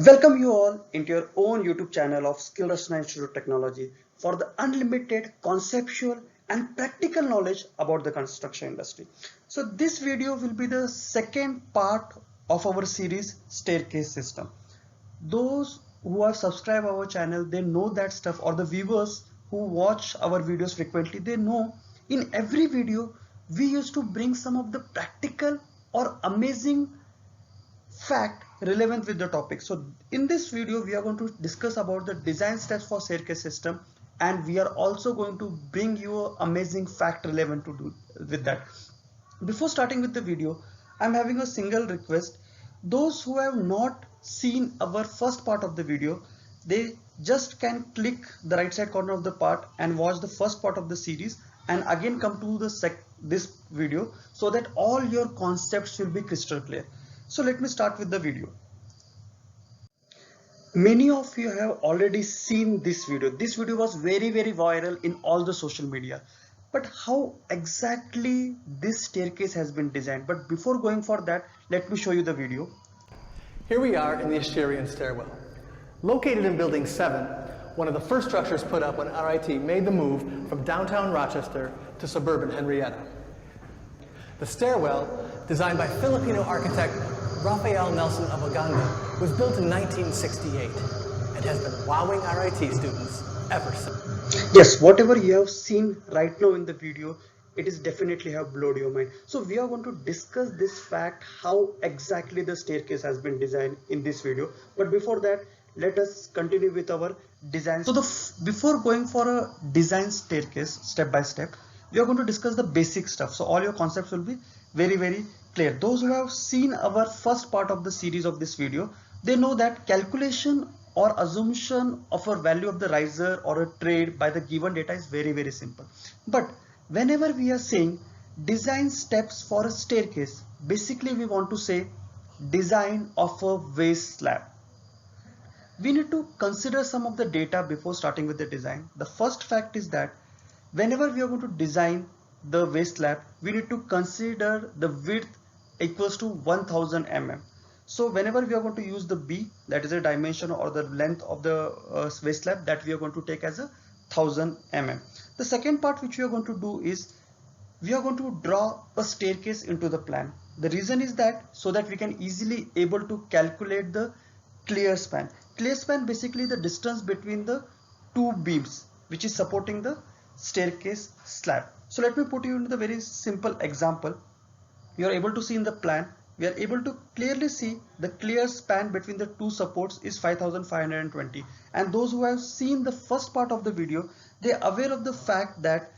Welcome you all into your own YouTube channel of Skill Rachna Institute Technology for the unlimited conceptual and practical knowledge about the construction industry. So this video will be the second part of our series Staircase System. Those who have subscribed our channel, they know that stuff, or the viewers who watch our videos frequently, they know in every video we used to bring some of the practical or amazing fact relevant with the topic. So in this video we are going to discuss about the design steps for staircase system, and we are also going to bring you an amazing fact relevant to do with that. Before starting with the video, I'm having a single request. Those who have not seen our first part of the video, they just can click the right side corner of the part and watch the first part of the series and again come to this video so that all your concepts will be crystal clear. So let me start with the video. Many of you have already seen this video. This video was very viral in all the social media. But how exactly this staircase has been designed? But before going for that, let me show you the video. Here we are in the Assyrian stairwell. Located in Building 7, one of the first structures put up when RIT made the move from downtown Rochester to suburban Henrietta. The stairwell, designed by Filipino architect Rafael Nelson of Aganga, was built in 1968 and has been wowing RIT students ever since. Yes, whatever you have seen right now in the video, it is definitely have blown your mind. So we are going to discuss this fact, how exactly the staircase has been designed in this video. But before that, let us continue with our design. So before going for a design staircase step by step, we are going to discuss the basic stuff. So all your concepts will be very clear. Those who have seen our first part of the series of this video, they know that calculation or assumption of a value of the riser or a trade by the given data is very simple. But whenever we are saying design steps for a staircase, basically we want to say design of a waist slab. We need to consider some of the data before starting with the design. The first fact is that whenever we are going to design the waist slab, we need to consider the width equals to 1000 mm. So whenever we are going to use the B, that is a dimension or the length of the waist slab, that we are going to take as a 1000 mm. The second part which we are going to do is we are going to draw a staircase into the plan. The reason is that so that we can easily able to calculate the clear span. Clear span basically the distance between the two beams which is supporting the staircase slab. So let me put you into the very simple example. You are able to see in the plan, we are able to clearly see the clear span between the two supports is 5520, and those who have seen the first part of the video, they are aware of the fact that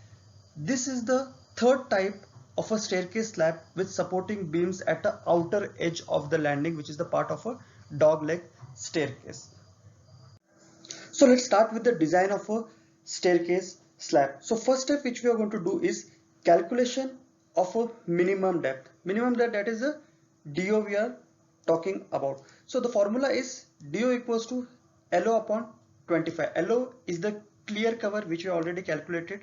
this is the third type of a staircase slab with supporting beams at the outer edge of the landing, which is the part of a dog leg staircase. So let's start with the design of a staircase slab. So first step which we are going to do is calculation of a minimum depth. Minimum depth, that is a DO we are talking about. So the formula is DO equals to LO upon 25. LO is the clear cover which we already calculated,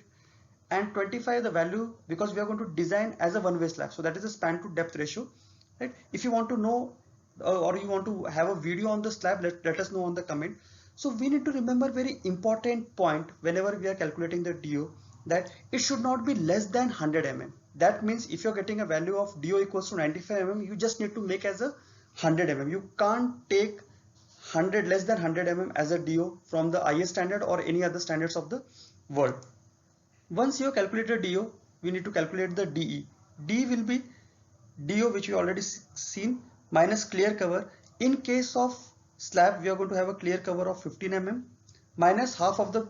and 25 the value because we are going to design as a one-way slab. So that is the span to depth ratio, right? If you want to know or you want to have a video on the slab, let us know on the comment. So we need to remember very important point whenever we are calculating the DO, that it should not be less than 100 mm. That means if you're getting a value of DO equals to 95 mm, you just need to make as a 100 mm. You can't take 100 less than 100 mm as a DO from the IS standard or any other standards of the world. Once you have calculated DO, we need to calculate the DE. D will be DO which we already seen minus clear cover. In case of slab, we are going to have a clear cover of 15 mm minus half of the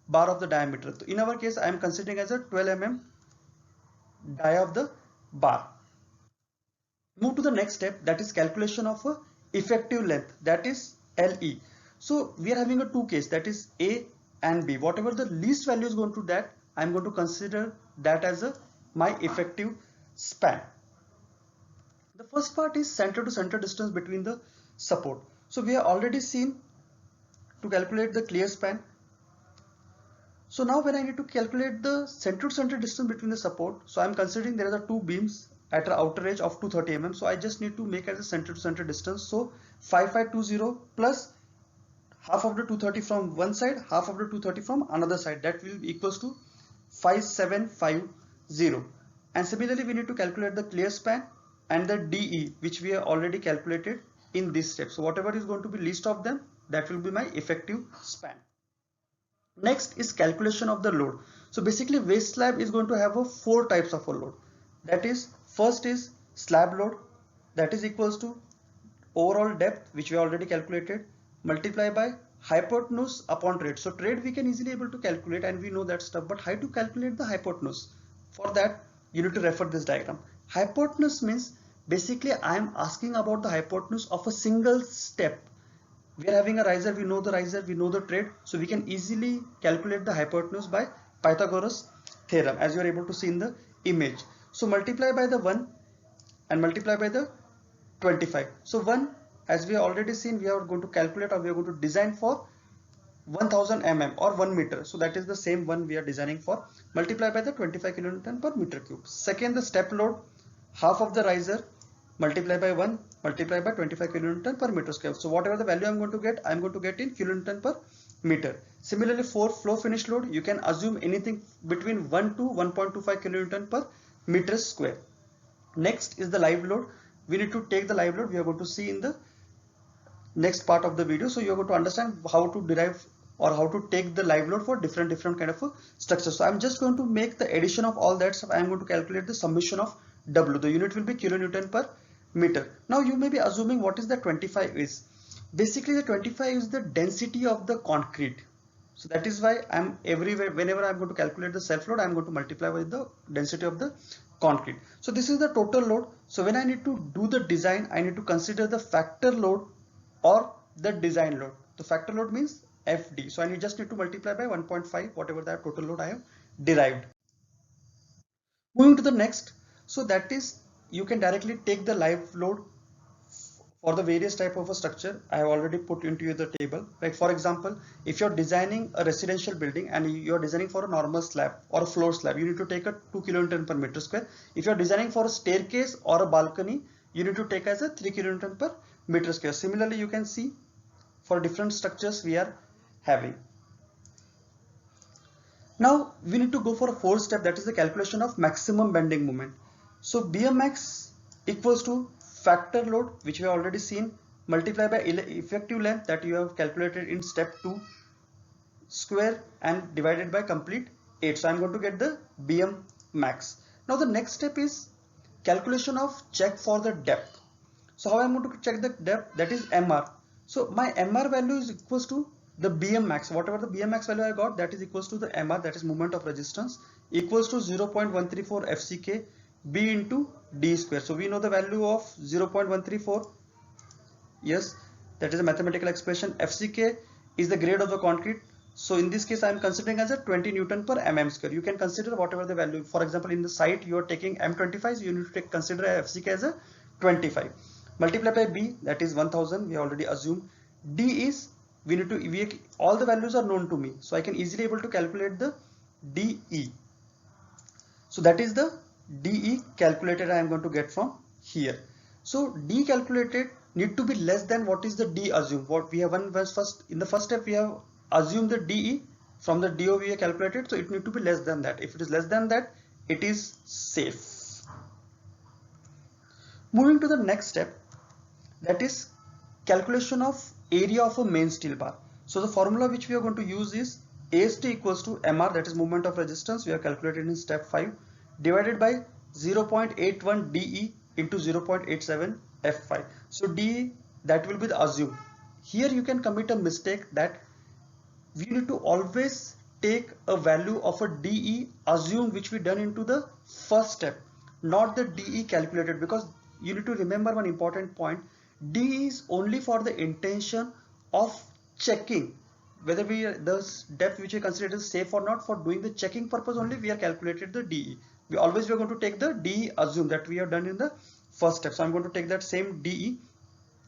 bar of the diameter. So in our case, I am considering as a 12 mm dia of the bar. Move to the next step, that is calculation of a effective length, that is LE. So we are having a two case, that is A and B. Whatever the least value is going to that, I am going to consider that as my effective span. The first part is center to center distance between the support. So we have already seen to calculate the clear span. So now when I need to calculate the center to center distance between the support, so I am considering there are two beams at an outer edge of 230 mm. So I just need to make as a center to center distance. So 5520 plus half of the 230 from one side, half of the 230 from another side, that will be equals to 5750. And similarly we need to calculate the clear span and the DE, which we have already calculated in this step. So whatever is going to be least of them, that will be my effective span. Next is calculation of the load. So basically waste slab is going to have four types of a load. That is, first is slab load, that is equals to overall depth, which we already calculated, multiply by hypotenuse upon trade. So trade we can easily able to calculate and we know that stuff, but how to calculate the hypotenuse? For that you need to refer this diagram. Hypotenuse means basically I am asking about the hypotenuse of a single step. We are having a riser, we know the trade, so we can easily calculate the hypotenuse by Pythagoras theorem, as you are able to see in the image. So multiply by the 1 and multiply by the 25. So 1, as we have already seen, we are going to calculate or we are going to design for 1000 mm or 1 meter. So that is the same one we are designing for. Multiply by the 25 kilonewton per meter cube. Second, the step load, half of the riser, multiply by 1, multiply by 25 kilonewton per meter square. So whatever the value I am going to get in kilonewton per meter. Similarly, for flow finish load, you can assume anything between 1 to 1.25 kilonewton per meter square. Next is the live load. We need to take the live load. We are going to see in the next part of the video. So you are going to understand how to derive or how to take the live load for different kind of a structure. So I'm just going to make the addition of all that stuff. I'm going to calculate the summation of W. The unit will be kilonewton per meter. Now you may be assuming what is the 25 is. Basically the 25 is the density of the concrete. So that is why I'm everywhere, whenever I'm going to calculate the self load, I'm going to multiply with the density of the concrete. So this is the total load. So when I need to do the design, I need to consider the factor load or the design load. The factor load means FD. So I just need to multiply by 1.5, whatever that total load I have derived. Moving to the next. So that is, you can directly take the live load for the various type of a structure. I have already put into the table. Like for example, if you're designing a residential building and you're designing for a normal slab or a floor slab, you need to take a 2 kilonewton per meter square. If you're designing for a staircase or a balcony, you need to take as a 3 kilonewton per meter square. Similarly, you can see for different structures we are having. Now we need to go for a fourth step, that is the calculation of maximum bending moment. So BMX equals to factor load, which we have already seen, multiply by effective length that you have calculated in step 2 square and divided by complete 8. So I'm going to get the BM max. Now the next step is calculation of check for the depth. So how I'm going to check the depth, that is MR. So my MR value is equals to the BM max. Whatever the BM max value I got, that is equals to the MR, that is moment of resistance, equals to 0.134 FCK B into D square. So we know the value of 0.134. Yes, that is a mathematical expression. FCK is the grade of the concrete. So in this case I am considering as a 20 Newton per mm square. You can consider whatever the value. For example, in the site you are taking M25, so you need to consider FCK as a 25. Multiply by B, that is 1000. We already assumed. D is, we need to, all the values are known to me, so I can easily able to calculate the DE. So that is the DE calculated I am going to get from here. So D calculated need to be less than what is the D assumed. What we have first in the first step we have assumed the DE from the DO we have calculated, so it need to be less than that. If it is less than that, it is safe. Moving to the next step, that is calculation of area of a main steel bar. So the formula which we are going to use is AST equals to MR, that is moment of resistance, we have calculated in step 5, divided by 0.81 DE into 0.87 F5. So DE, that will be the assumed. Here you can commit a mistake that we need to always take a value of a DE assumed which we done into the first step, not the DE calculated, because you need to remember one important point. DE is only for the intention of checking whether the depth which we consider is safe or not. For doing the checking purpose only we are calculated the DE. We are going to take the DE assume that we have done in the first step. So I'm going to take that same DE,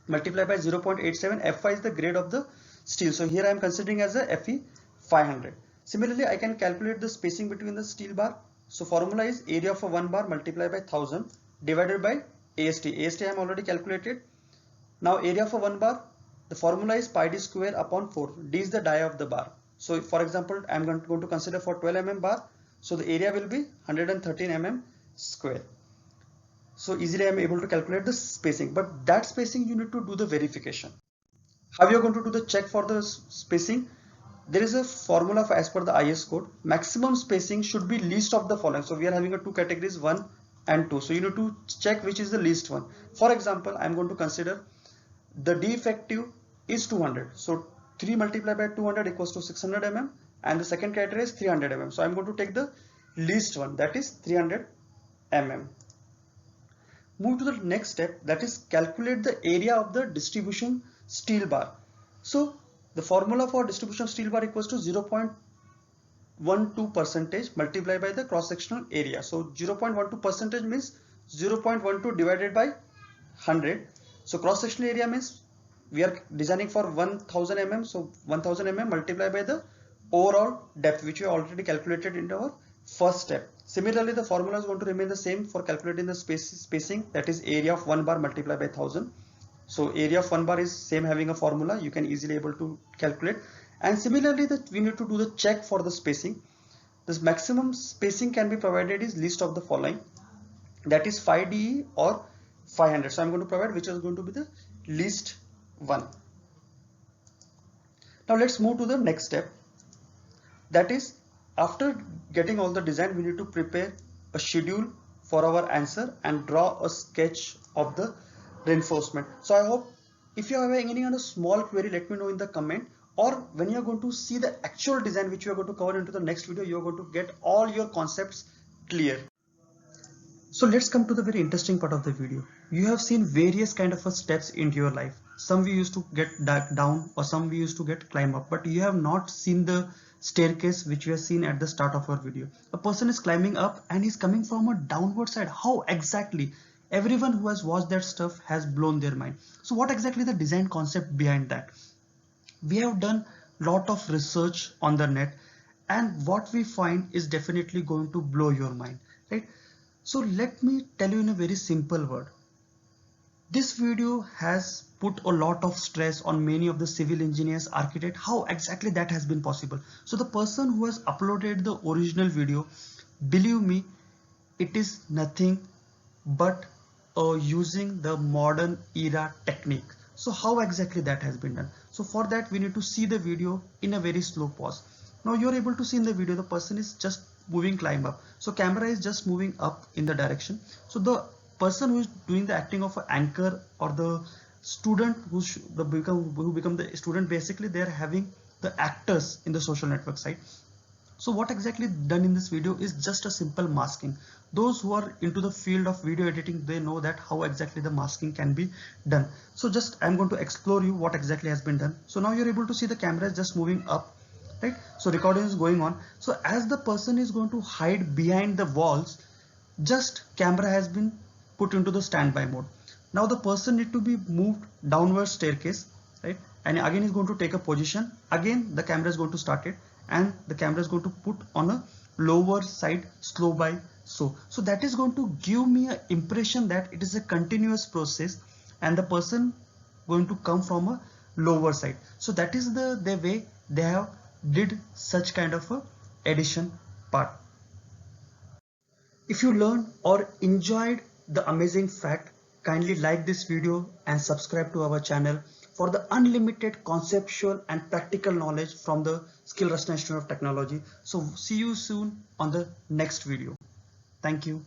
multiply by 0.87. Fi is the grade of the steel. So here I am considering as a Fe 500. Similarly, I can calculate the spacing between the steel bar. So formula is area of a 1 bar multiplied by 1000 divided by AST. AST I am already calculated. Now area for one bar, the formula is pi d square upon 4. D is the dia of the bar. So for example, I am going to consider for 12 mm bar. So the area will be 113 mm square. So easily I am able to calculate the spacing, but that spacing you need to do the verification. How you are going to do the check for the spacing? There is a formula for, as per the IS code. Maximum spacing should be least of the following. So we are having a two categories, 1 and 2. So you need to check which is the least one. For example, I am going to consider the D effective is 200. So 3 multiplied by 200 equals to 600 mm, and the second criteria is 300 mm. So I am going to take the least one, that is 300 mm. Move to the next step, that is calculate the area of the distribution steel bar. So the formula for distribution steel bar equals to 0.12 percentage multiplied by the cross sectional area. So 0.12 percentage means 0.12 divided by 100. So cross sectional area means we are designing for 1000 mm. So 1000 mm multiplied by the overall depth, which we already calculated in our first step. Similarly, the formula is going to remain the same for calculating the spacing, that is area of one bar multiplied by 1000. So area of one bar is same, having a formula you can easily able to calculate. And similarly, that we need to do the check for the spacing. This maximum spacing can be provided is least of the following, that is 5 DE or 500. So I'm going to provide which is going to be the least one. Now let's move to the next step, that is after getting all the design we need to prepare a schedule for our answer and draw a sketch of the reinforcement. So I hope if you are having any kind of small query, let me know in the comment, or when you are going to see the actual design which you are going to cover into the next video, you are going to get all your concepts clear. So let's come to the very interesting part of the video. You have seen various kind of steps into your life. Some we used to get down, or some we used to get climb up, but you have not seen the staircase which we have seen at the start of our video. A person is climbing up and he's coming from a downward side. How exactly? Everyone who has watched that stuff has blown their mind. So what exactly the design concept behind that? We have done lot of research on the net, and what we find is definitely going to blow your mind, right? So let me tell you in a very simple word. This video has put a lot of stress on many of the civil engineers, architects, how exactly that has been possible. So the person who has uploaded the original video, believe me, it is nothing but using the modern era technique. So how exactly that has been done? So for that we need to see the video in a very slow pause. Now you're able to see in the video the person is just moving climb up. So camera is just moving up in the direction. So the person who is doing the acting of an anchor, or the student who become the student, basically they are having the actors in the social network site. So what exactly done in this video is just a simple masking. Those who are into the field of video editing, they know that how exactly the masking can be done. So just I'm going to explore you what exactly has been done. So now you're able to see the camera is just moving up, right? So recording is going on. So as the person is going to hide behind the walls, just camera has been put into the standby mode. Now the person need to be moved downward staircase, right? And again is going to take a position. Again the camera is going to start it, and the camera is going to put on a lower side slow by so that is going to give me an impression that it is a continuous process and the person going to come from a lower side. So that is the way they have did such kind of a addition part. If you learned or enjoyed the amazing fact, kindly like this video and subscribe to our channel for the unlimited conceptual and practical knowledge from the Skill Rush Institute of Technology. So see you soon on the next video. Thank you.